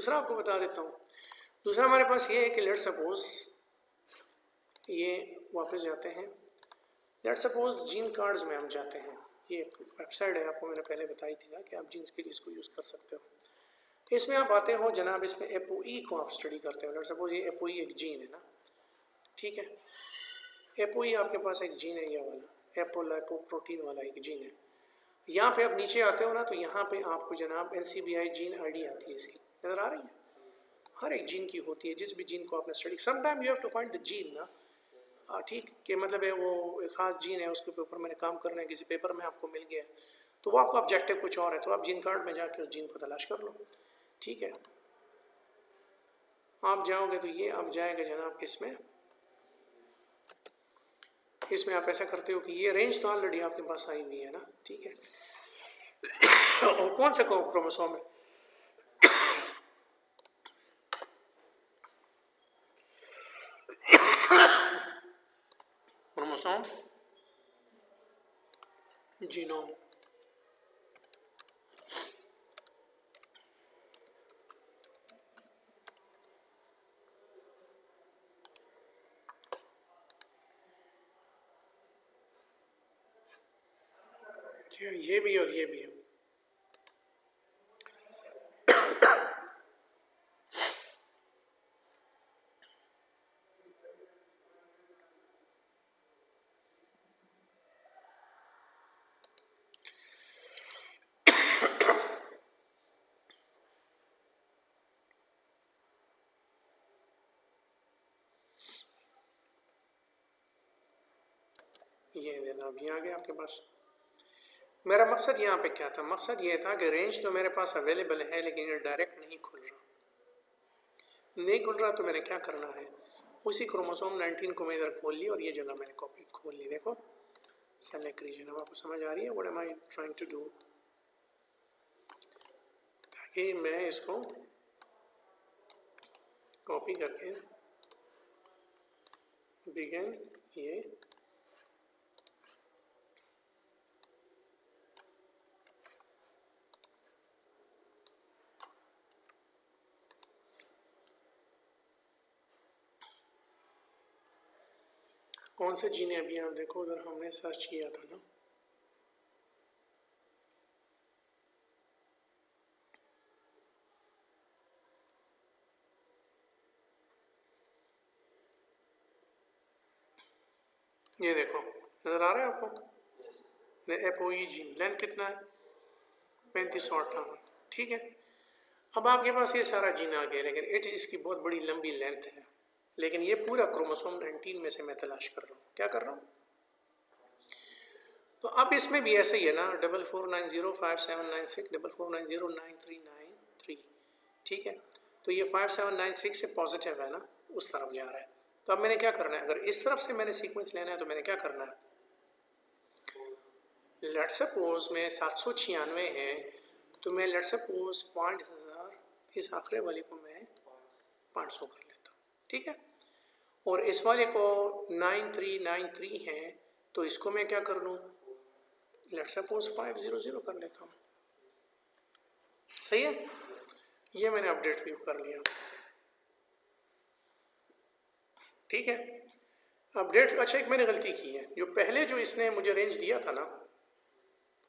दूसरा आपको बता देता हूँ। दूसरा हमारे पास ये है कि लेट सपोज ये वापस जाते हैं, लेट सपोज जीन कार्ड्स में हम जाते हैं। ये एक वेबसाइट है, आपको मैंने पहले बताई थी ना कि आप जीन्स के लिए इसको यूज़ कर सकते हो। इसमें आप आते हो जनाब, इसमें एपोई को आप स्टडी करते हो। लेट सपोज ये एपोई एक जीन है ना, ठीक है। एपोई आपके पास एक जीन है, ये वाला एपोलाइपोप्रोटीन वाला एक जीन है। यहाँ पे आप नीचे आते हो ना, तो यहाँ पे आपको जनाब NCBI जीन आईडी आती है, इसकी नज़र आ रही है। हर एक जीन की होती है, जिस भी जीन को आपने study, sometime you have to find the gene ना, ठीक कि मतलब है वो एक ख़ास जीन है, उसके ऊपर मैंने काम करना है, किसी पेपर में आपको मिल गया है, तो वो आपका ऑब्जेक्टिव कुछ और है, तो आप जीन कार्ड में जाके उस जीन को तलाश कर लो, ठीक है। आप जाओगे तो ये अब जाएगा जनाब इसमें आप ऐसा करते हो कि ये रेंज तो ऑलरेडी आपके पास आई हुई है ना, ठीक है। और कौन सा क्रोमोसोम है, क्रोमोसोम जीनोम, ये भी और ये भी है। ये देना अभी आ गया आपके पास। मेरा मकसद यहाँ पे क्या था, मकसद ये था कि रेंज तो मेरे पास अवेलेबल है, लेकिन ये डायरेक्ट नहीं खुल रहा, तो मैंने क्या करना है, उसी क्रोमोसोम 19 को मैं इधर खोल ली और ये जगह मैंने कॉपी खोल ली। देखो सेलेक्ट रीजन, अब आपको समझ आ रही है what am I trying to do, ताकि मैं इसको कॉपी करके बिगिन ये कौन से जीन है, अभी आप देखो उधर हमने सर्च किया था ना, ये देखो नज़र आ रहा है आपको, एपोई जीन, लेंथ कितना है 3558, ठीक है। अब आपके पास ये सारा जीन आ गया, लेकिन इसकी बहुत बड़ी लंबी लेंथ है, लेकिन ये पूरा क्रोमोसोम 19 में से मैं तलाश कर रहा हूँ, क्या कर रहा हूँ। तो अब इसमें भी ऐसा ही है ना, 44905796 44909393, ठीक है। तो ये 5796 से पॉजिटिव है ना, उस तरफ जा रहा है। तो अब मैंने क्या करना है, अगर इस तरफ से मैंने सीक्वेंस लेना है तो मैंने क्या करना है, लेट सपोज में 796 है, तो मैं लेट सपोज 5000 इस आखिरी वाले को मैं 500 कर लेता हूँ, ठीक है। और इस वाले को 9393 है, तो इसको मैं क्या कर लूँ, लेट सपोज 500 कर लेता हूँ, सही है। ये मैंने अपडेट व्यू कर लिया, ठीक है। अपडेट, अच्छा एक मैंने गलती की है, जो पहले जो इसने मुझे रेंज दिया था ना,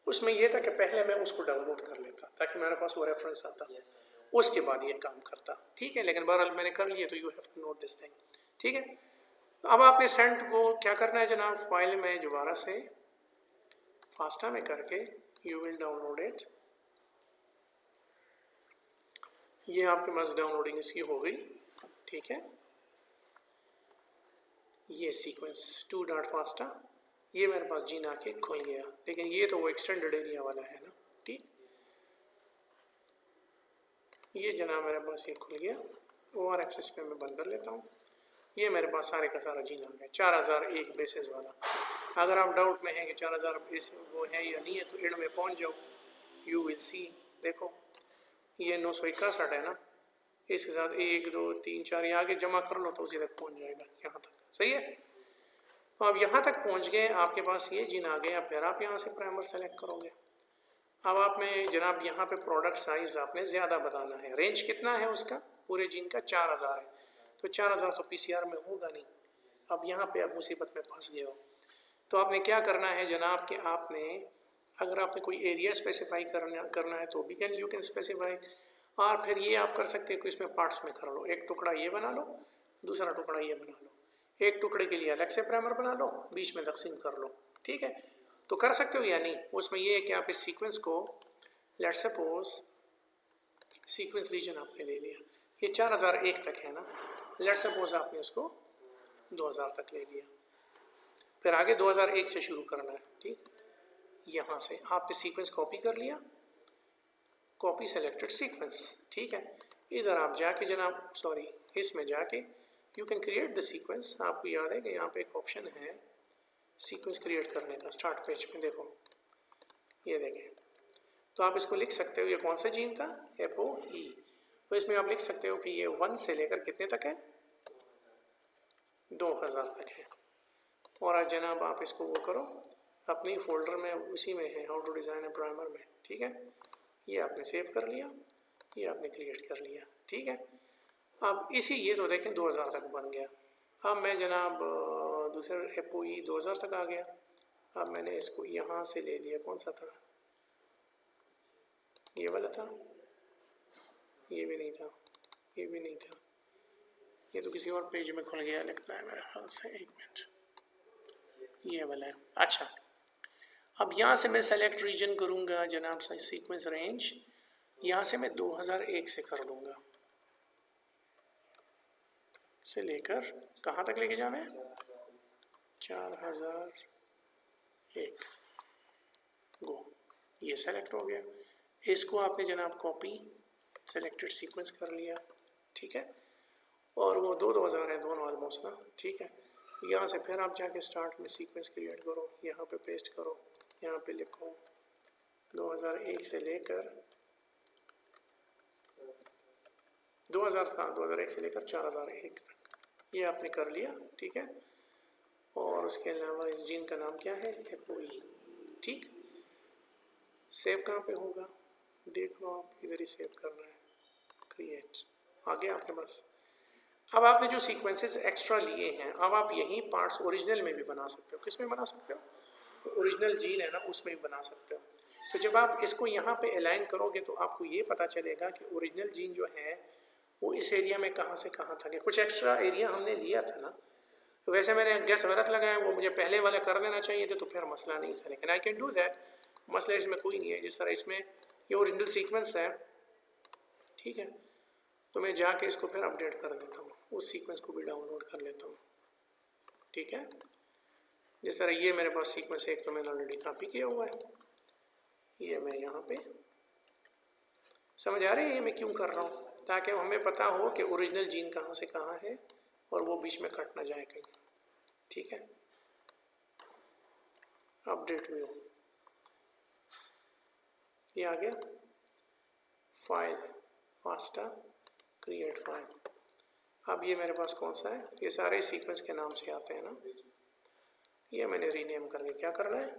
उसमें यह था कि पहले मैं उसको डाउनलोड कर लेता ताकि मेरे पास वो रेफरेंस आता, उसके बाद ये काम करता, ठीक है। लेकिन बहरहाल मैंने कर लिया, तो you have to note this thing, ठीक है। अब आपने सेंड को क्या करना है जनाब, फाइल में दोबारा से फास्टा में करके यू विल डाउनलोड इट। ये आपके पास डाउनलोडिंग इसकी हो गई, ठीक है। ये सीक्वेंस 2.fasta, ये मेरे पास जीन आके खुल गया, लेकिन ये तो वो एक्सटेंडेड एरिया वाला है ना, ठीक। ये जनाब मेरे पास ये खुल गया, ORFS पे मैं बंद कर लेता हूँ। ये मेरे पास सारे का सारा जीन आ गया, 4001 बेसिस वाला। अगर आप डाउट में हैं कि 4000 बेस वो है या नहीं है, तो एंड में पहुँच जाओ, यू विल सी। देखो ये 961 है ना, इसके साथ 1 2 3 4 ये आगे जमा कर लो तो उसी तक पहुँच जाएगा, यहाँ तक, सही है। तो अब यहाँ तक पहुँच गए, आपके पास ये जीन आ गया, फिर आप यहाँ से प्राइमर सेलेक्ट करोगे। अब आपने जनाब यहाँ पे प्रोडक्ट साइज़ आपने ज़्यादा बताना है। रेंज कितना है उसका? पूरे जीन का 4000 है, तो 4000 तो पीसीआर में होगा नहीं। अब यहाँ पे आप मुसीबत में फंस गए हो। तो आपने क्या करना है जनाब कि आपने, अगर आपने कोई एरिया स्पेसिफाई करना है तो भी यू कैन स्पेसिफाई, और फिर ये आप कर सकते हैं कि इसमें पार्ट्स में कर लो। एक टुकड़ा ये बना लो, दूसरा टुकड़ा ये बना लो, एक टुकड़े के लिए अलग से प्राइमर बना लो, बीच में तकसीम कर लो। ठीक है, तो कर सकते हो या नहीं? उसमें ये है कि आप इस सीक्वेंस को, लेट्स सपोज सीक्वेंस रीजन आपने ले लिया, ये 4001 तक है ना, लेट्स सपोज आपने उसको 2000 तक ले लिया, फिर आगे 2001 से शुरू करना है। ठीक, यहाँ से आपने सीक्वेंस कॉपी कर लिया, कॉपी सेलेक्टेड सीक्वेंस। ठीक है, इधर आप जाके जनाब, सॉरी इसमें जाके you can create the sequence. आपको याद है कि यहाँ पे एक ऑप्शन है सीक्वेंस क्रिएट करने का, स्टार्ट पेज में देखो, ये देखें। तो आप इसको लिख सकते हो, ये कौन सा जीन था? ApoE। तो इसमें आप लिख सकते हो कि ये 1 से लेकर कितने तक है? 2000 तक है। और आज जनाब आप इसको वो करो अपनी फोल्डर में, उसी में है how to design a primer में। ठीक है, ये आपने सेव कर लिया, ये आपने क्रिएट कर लिया। ठीक है, अब इसी, ये तो देखें 2000 तक बन गया। अब मैं जनाब दूसरे ApoE 2000 तक आ गया। अब मैंने इसको यहाँ से ले लिया, कौन सा था? ये वाला था, ये भी नहीं था, ये भी नहीं था, ये तो किसी और पेज में खुल गया लगता है मेरे ख्याल से। एक मिनट, ये वाला है। अच्छा, अब यहाँ से मैं सेलेक्ट रीजन करूँगा जनाब सीक्वेंस रेंज, यहाँ से मैं 2001 से कर लूँगा, से लेकर कहाँ तक लेके जाना है? 4001 गो, ये सेलेक्ट हो गया। इसको आपने जनाब कॉपी सेलेक्टेड सीक्वेंस कर लिया। ठीक है, और वो 2000 है दोनों ऑलमोस्ट ना। ठीक है, यहाँ से फिर आप जाके स्टार्ट में सीक्वेंस क्रिएट करो, यहाँ पे पेस्ट करो, यहाँ पे लिखो 2001 से लेकर 2001 से लेकर 4001 तक, ये आपने कर लिया। ठीक है, और उसके अलावा इस जीन का नाम क्या है? ApoE। ठीक, सेव कहाँ पे होगा? देख लो आप, इधर ही सेव करना है, क्रिएट, आगे आपके पास। अब आपने जो सीक्वेंसेस एक्स्ट्रा लिए हैं, अब आप यही पार्ट्स ओरिजिनल में भी बना सकते हो। किस में बना सकते हो? तो ओरिजिनल जीन है ना, उसमें भी बना सकते हो। तो जब आप इसको यहाँ पे अलाइन करोगे तो आपको ये पता चलेगा कि ओरिजिनल जीन जो है वो इस एरिया में कहाँ से कहाँ था। कुछ एक्स्ट्रा एरिया हमने लिया था ना, तो वैसे मैंने गैस गलत लगाया, वो मुझे पहले वाला कर देना चाहिए था, तो फिर मसला नहीं था, लेकिन आई कैन डू दैट, मसला इसमें कोई नहीं है। जिस तरह इसमें ये ओरिजिनल सीक्वेंस है, ठीक है, तो मैं जाके इसको फिर अपडेट कर देता हूँ, उस सीक्वेंस को भी डाउनलोड कर लेता हूँ। ठीक है, जिस तरह ये मेरे पास सीक्वेंस एक तो मैंने ऑलरेडी कॉपी किया हुआ है, ये मैं यहाँ पे, समझ आ रही है ये मैं क्यों कर रहा हूँ? ताकि हमें पता हो कि ओरिजिनल जीन कहाँ से कहाँ है और वो बीच में कट ना जाए कहीं। ठीक है, अपडेट व्यू, ये आ गया, फाइल फास्टा, क्रिएट फाइल। अब ये मेरे पास कौन सा है? ये सारे सीक्वेंस के नाम से आते हैं ना, ये मैंने रीनेम करके क्या करना है?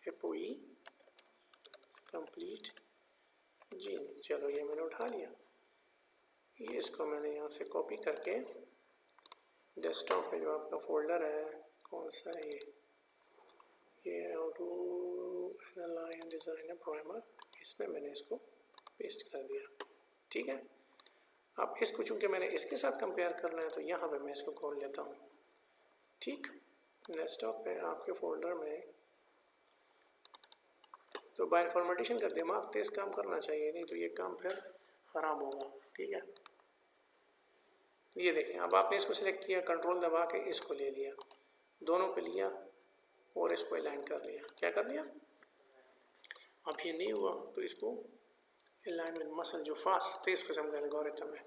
ApoE complete gene. चलो ये मैंने उठा लिया, ये इसको मैंने यहाँ से कॉपी करके डेस्कटॉप पे जो आपका फोल्डर है, कौन सा है ये how to analyse and design a primer, इसमें मैंने इसको पेस्ट कर दिया। ठीक है, अब इसको चूँकि मैंने इसके साथ कंपेयर करना है तो यहाँ पे मैं इसको खोल लेता हूँ। ठीक, डेस्कटॉप पे आपके फोल्डर में, तो बाय फॉर्मेटेशन का दिमाग तेज काम करना चाहिए, नहीं तो ये काम फिर ख़राब होगा। ठीक है, ये देखें, अब आपने इसको सिलेक्ट किया, कंट्रोल दबा के इसको ले लिया, दोनों को लिया और इसको अलाइन कर लिया। क्या कर लिया? अब ये नहीं हुआ तो इसको अलाइनमेंट मसल जो फास्ट तेज किस्म का एल्गोरिथम है,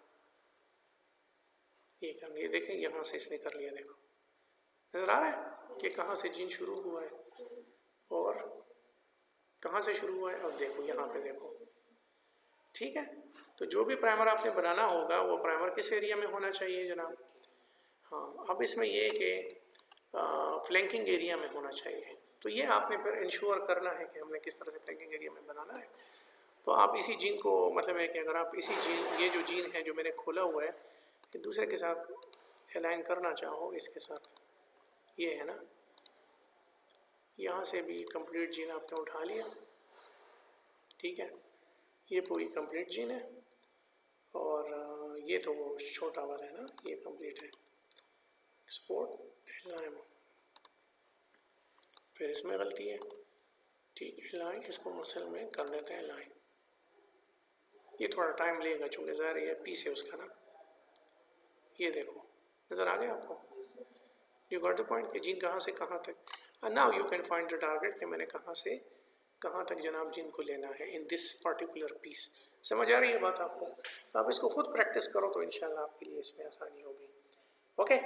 ये कर लिया। देखें यहाँ से इसने कर लिया, देखो नज़र आ रहा है कि कहाँ से जीन शुरू हुआ है और कहाँ से शुरू हुआ है। और देखो यहाँ पे देखो, ठीक है, तो जो भी प्राइमर आपने बनाना होगा वो प्राइमर किस एरिया में होना चाहिए जनाब? हाँ, अब इसमें ये कि फ्लैंकिंग एरिया में होना चाहिए। तो ये आपने फिर इंश्योर करना है कि हमने किस तरह से फ्लैंकिंग एरिया में बनाना है। तो आप इसी जीन को, मतलब है कि अगर आप इसी जीन, ये जो जीन है जो मैंने खोला हुआ है, ये दूसरे के साथ अलाइन करना चाहो, इसके साथ ये है ना, यहाँ से भी कंप्लीट जीन आपने उठा लिया, ठीक है, ये पूरी कंप्लीट जीन है। और ये तो वो छोटा वाला है ना, ये कंप्लीट है। एक्सपोर्ट अलाइन, फिर इसमें गलती है, ठीक है, लाइन इसको मसल में कर लेते हैं लाइन। ये थोड़ा टाइम लेगा चूँकि ज़ाहिर ये पीस है उसका ना। ये देखो, नज़र आ गया आपको? यू गॉट द पॉइंट कि जीन कहाँ से कहाँ तक। Now you can find the target कि मैंने कहाँ से कहाँ तक जनाब जीन को लेना है इन दिस पर्टिकुलर पीस। समझ आ रही है बात आपको? तो आप इसको खुद प्रैक्टिस करो तो इंशाल्लाह आपके लिए इसमें आसानी होगी। ओके।